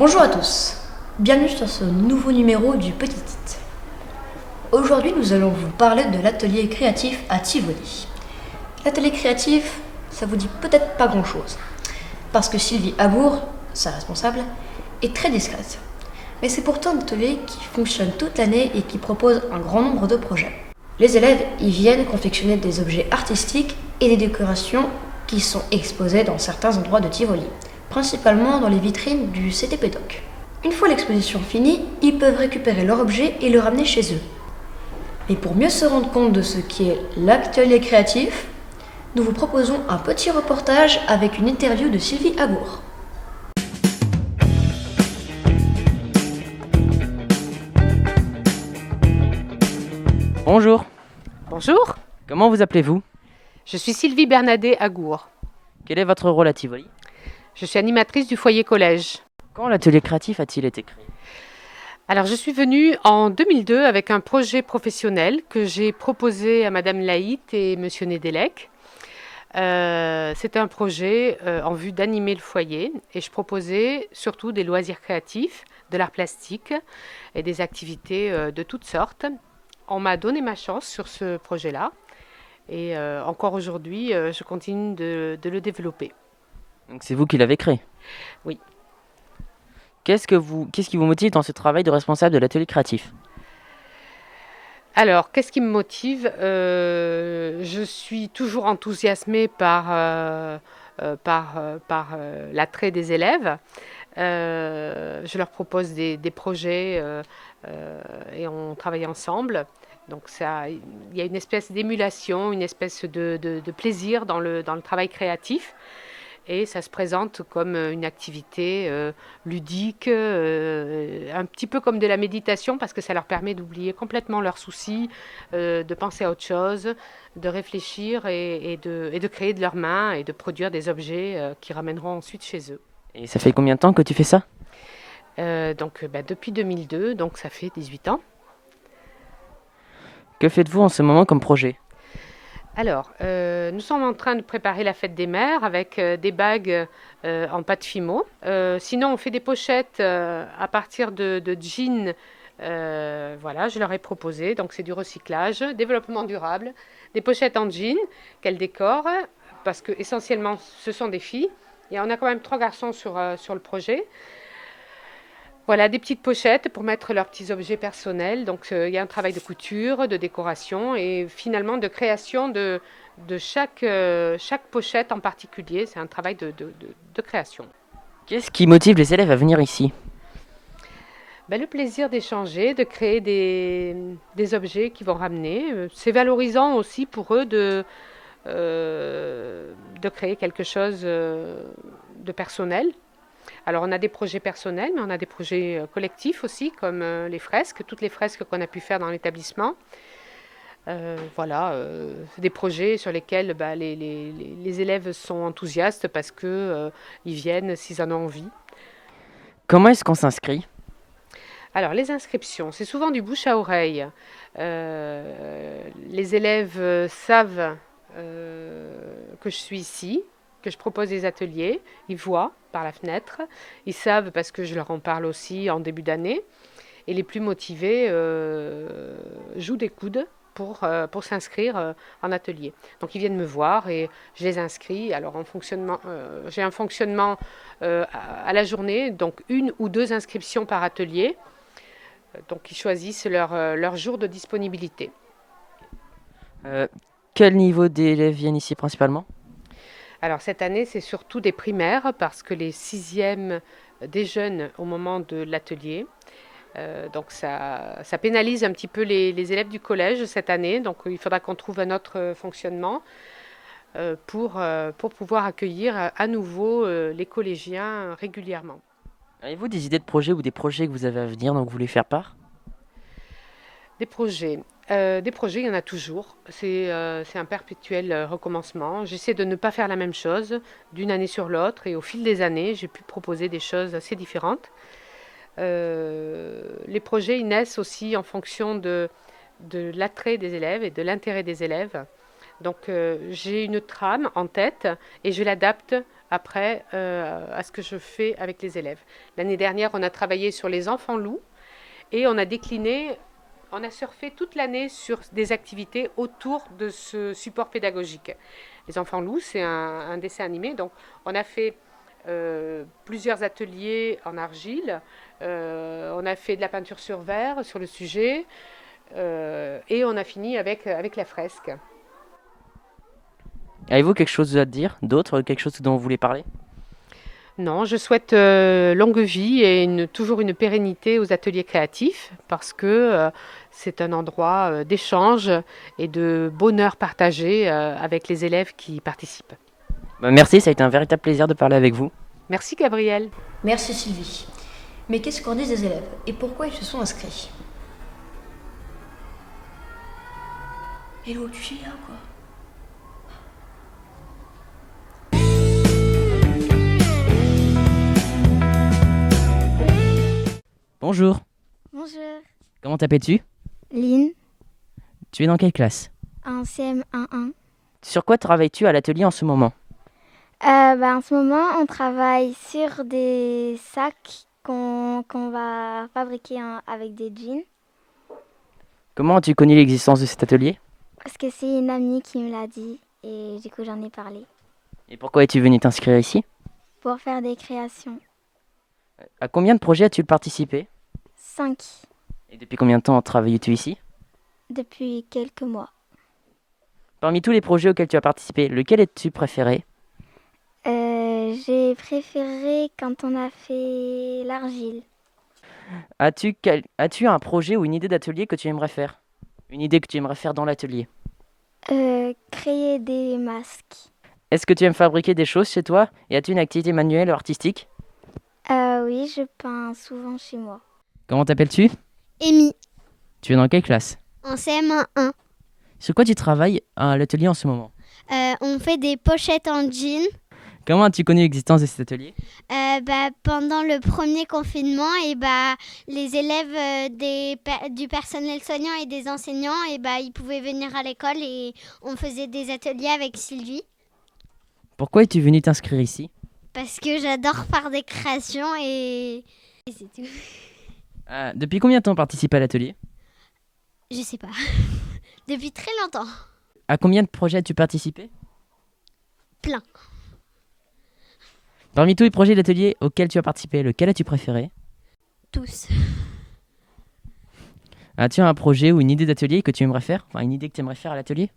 Bonjour à tous, bienvenue sur ce nouveau numéro du Petit It. Aujourd'hui nous allons vous parler de l'atelier créatif à Tivoli. L'atelier créatif, ça vous dit peut-être pas grand chose, parce que Sylvie Abour, sa responsable, est très discrète. Mais c'est pourtant un atelier qui fonctionne toute l'année et qui propose un grand nombre de projets. Les élèves y viennent confectionner des objets artistiques et des décorations qui sont exposées dans certains endroits de Tivoli, principalement dans les vitrines du CTP Doc. Une fois l'exposition finie, ils peuvent récupérer leur objet et le ramener chez eux. Et pour mieux se rendre compte de ce qu'est l'atelier créatif, nous vous proposons un petit reportage avec une interview de Sylvie Abour. Bonjour, Bonjour, comment vous appelez-vous? je suis Sylvie Bernadet Agour. Quel est votre rôle à Tivoli? Je suis animatrice du foyer collège. Quand l'atelier créatif a-t-il été créé? Alors je suis venue en 2002 avec un projet professionnel que j'ai proposé à Madame Laït et Monsieur Nedelec. C'était un projet en vue d'animer le foyer et je proposais surtout des loisirs créatifs, de l'art plastique et des activités de toutes sortes. On m'a donné ma chance sur ce projet-là et encore aujourd'hui je continue de le développer. Donc c'est vous qui l'avez créé? Oui. Qu'est-ce qui vous motive dans ce travail de responsable de l'atelier créatif? Alors, qu'est-ce qui me motive? Je suis toujours enthousiasmée par l'attrait des élèves. Je leur propose des projets et on travaille ensemble. Donc, il y a une espèce d'émulation, une espèce de plaisir dans le travail créatif. Et ça se présente comme une activité ludique, un petit peu comme de la méditation, parce que ça leur permet d'oublier complètement leurs soucis, de penser à autre chose, de réfléchir et de créer de leurs mains et de produire des objets qu'ils ramèneront ensuite chez eux. Et ça fait combien de temps que tu fais ça? Depuis 2002, donc ça fait 18 ans. Que faites-vous en ce moment comme projet? Alors, nous sommes en train de préparer la fête des mères avec des bagues en pâte fimo. Sinon, on fait des pochettes à partir de jeans. Voilà, je leur ai proposé. Donc, c'est du recyclage, développement durable, des pochettes en jeans qu'elles décorent parce que essentiellement, ce sont des filles. Et on a quand même 3 garçons sur le projet. Voilà, des petites pochettes pour mettre leurs petits objets personnels. Donc, il y a un travail de couture, de décoration et finalement de création de chaque pochette en particulier. C'est un travail de création. Qu'est-ce qui motive les élèves à venir ici? Le plaisir d'échanger, de créer des objets qu'ils vont ramener. C'est valorisant aussi pour eux de créer quelque chose de personnel. Alors on a des projets personnels, mais on a des projets collectifs aussi, comme les fresques, toutes les fresques qu'on a pu faire dans l'établissement. C'est des projets sur lesquels les élèves sont enthousiastes parce qu'ils viennent s'ils en ont envie. Comment est-ce qu'on s'inscrit? Alors les inscriptions, c'est souvent du bouche à oreille. Les élèves savent que je suis ici, que je propose des ateliers, ils voient par la fenêtre, ils savent parce que je leur en parle aussi en début d'année, et les plus motivés jouent des coudes pour s'inscrire en atelier. Donc ils viennent me voir et je les inscris. Alors j'ai un fonctionnement à la journée, donc 1 ou 2 inscriptions par atelier. Donc ils choisissent leur jour de disponibilité. Quel niveau d'élèves viennent ici principalement? Alors cette année, c'est surtout des primaires parce que les 6e déjeunent au moment de l'atelier. Donc ça pénalise un petit peu les élèves du collège cette année. Donc il faudra qu'on trouve un autre fonctionnement pour pouvoir accueillir à nouveau les collégiens régulièrement. Avez-vous des idées de projets ou des projets que vous avez à venir dont vous voulez faire part? Des projets, il y en a toujours. C'est un perpétuel recommencement. J'essaie de ne pas faire la même chose d'une année sur l'autre et au fil des années, j'ai pu proposer des choses assez différentes. Les projets ils naissent aussi en fonction de l'attrait des élèves et de l'intérêt des élèves. Donc j'ai une trame en tête et je l'adapte après à ce que je fais avec les élèves. L'année dernière, on a travaillé sur les enfants loups et on a surfé toute l'année sur des activités autour de ce support pédagogique. Les enfants loups, c'est un dessin animé, donc on a fait plusieurs ateliers en argile, on a fait de la peinture sur verre sur le sujet, et on a fini avec la fresque. Avez-vous quelque chose à dire d'autre, quelque chose dont vous voulez parler? Non, je souhaite longue vie et toujours une pérennité aux ateliers créatifs parce que c'est un endroit d'échange et de bonheur partagé avec les élèves qui participent. Merci, ça a été un véritable plaisir de parler avec vous. Merci Gabriel. Merci Sylvie. Mais qu'est-ce qu'en disent les élèves et pourquoi ils se sont inscrits? Hello, tu es là quoi? Bonjour, Bonjour, comment t'appelles-tu? Lynn, Tu es dans quelle classe? en CM11. Sur quoi travailles-tu à l'atelier en ce moment? En ce moment, on travaille sur des sacs qu'on va fabriquer avec des jeans. Comment as-tu connu l'existence de cet atelier? Parce que c'est une amie qui me l'a dit et du coup j'en ai parlé. Et pourquoi es-tu venu t'inscrire ici? Pour faire des créations. À combien de projets as-tu participé? 5 Et depuis combien de temps travailles-tu ici? depuis quelques mois. Parmi tous les projets auxquels tu as participé, lequel as-tu préféré? J'ai préféré quand on a fait l'argile. As-tu un projet ou une idée d'atelier que tu aimerais faire? Une idée que tu aimerais faire dans l'atelier? Créer des masques. Est-ce que tu aimes fabriquer des choses chez toi? Et as-tu une activité manuelle ou artistique? Oui, je peins souvent chez moi. Comment t'appelles-tu? Amy, Tu es dans quelle classe? en CM1. Sur quoi tu travailles à l'atelier en ce moment? On fait des pochettes en jean. Comment as-tu connu l'existence de cet atelier? Pendant le premier confinement, les élèves du personnel soignant et des enseignants, ils pouvaient venir à l'école et on faisait des ateliers avec Sylvie. Pourquoi es-tu venu t'inscrire ici? Parce que j'adore faire des créations et c'est tout. Depuis combien de temps participes à l'atelier? Je sais pas. Depuis très longtemps. À combien de projets as-tu participé? Plein. Parmi tous les projets d'atelier auxquels tu as participé, lequel as-tu préféré? Tous. As-tu un projet ou une idée d'atelier que tu aimerais faire? Enfin, une idée que tu aimerais faire à l'atelier?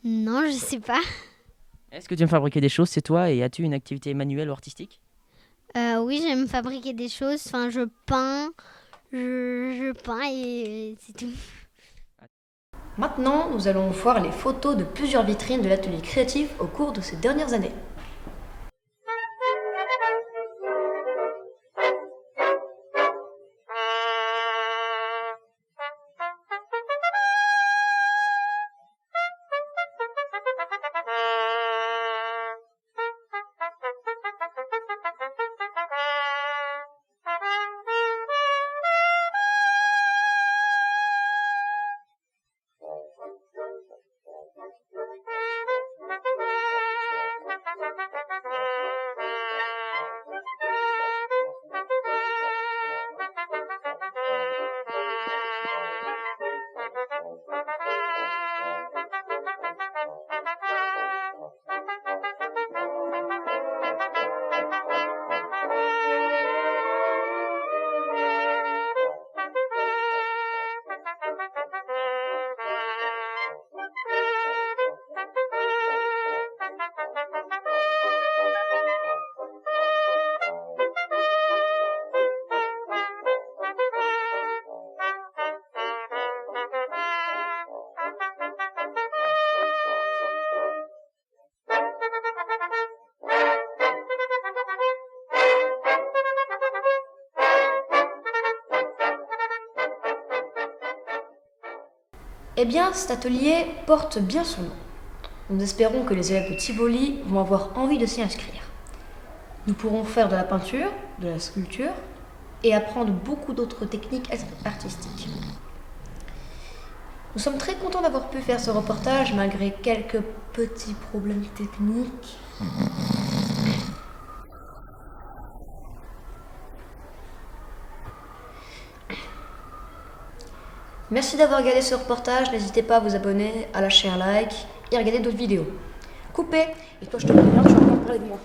Non, je sais pas. Est-ce que tu aimes fabriquer des choses chez toi et as-tu une activité manuelle ou artistique? Oui, j'aime fabriquer des choses. Enfin, je peins. Je peins et c'est tout. Maintenant, nous allons voir les photos de plusieurs vitrines de l'atelier créatif au cours de ces dernières années. Eh bien, cet atelier porte bien son nom. Nous espérons que les élèves de Tivoli vont avoir envie de s'y inscrire. Nous pourrons faire de la peinture, de la sculpture et apprendre beaucoup d'autres techniques artistiques. Nous sommes très contents d'avoir pu faire ce reportage malgré quelques petits problèmes techniques. Merci d'avoir regardé ce reportage, n'hésitez pas à vous abonner, à lâcher un like et à regarder d'autres vidéos. Coupez. Et toi je te préviens, tu vas encore parler de moi.